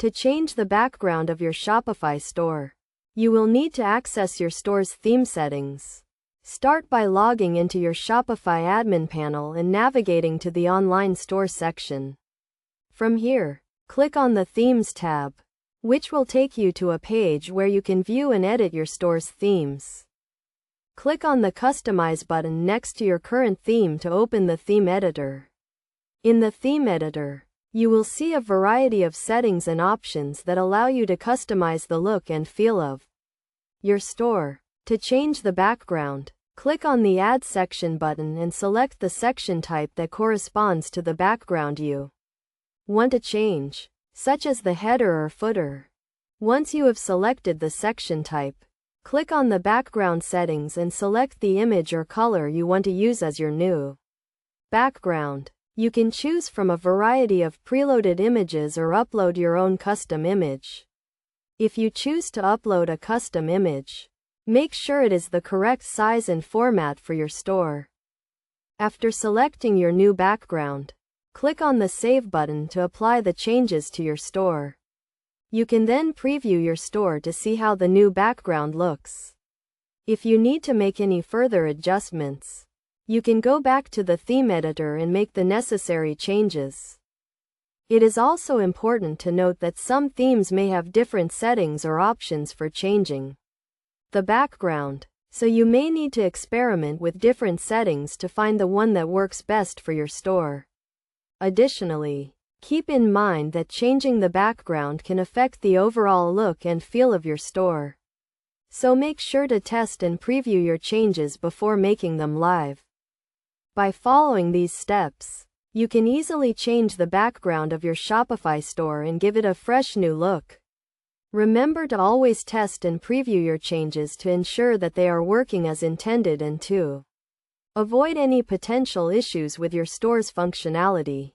To change the background of your Shopify store, you will need to access your store's theme settings. Start by logging into your Shopify admin panel and navigating to the online store section. From here, click on the Themes tab, which will take you to a page where you can view and edit your store's themes. Click on the Customize button next to your current theme to open the theme editor. In the theme editor, you will see a variety of settings and options that allow you to customize the look and feel of your store. To change the background, click on the Add Section button and select the section type that corresponds to the background you want to change, such as the header or footer. Once you have selected the section type, click on the background settings and select the image or color you want to use as your new background. You can choose from a variety of preloaded images or upload your own custom image. If you choose to upload a custom image, make sure it is the correct size and format for your store. After selecting your new background, click on the Save button to apply the changes to your store. You can then preview your store to see how the new background looks. If you need to make any further adjustments, you can go back to the theme editor and make the necessary changes. It is also important to note that some themes may have different settings or options for changing the background, so you may need to experiment with different settings to find the one that works best for your store. Additionally, keep in mind that changing the background can affect the overall look and feel of your store. So make sure to test and preview your changes before making them live. By following these steps, you can easily change the background of your Shopify store and give it a fresh new look. Remember to always test and preview your changes to ensure that they are working as intended and to avoid any potential issues with your store's functionality.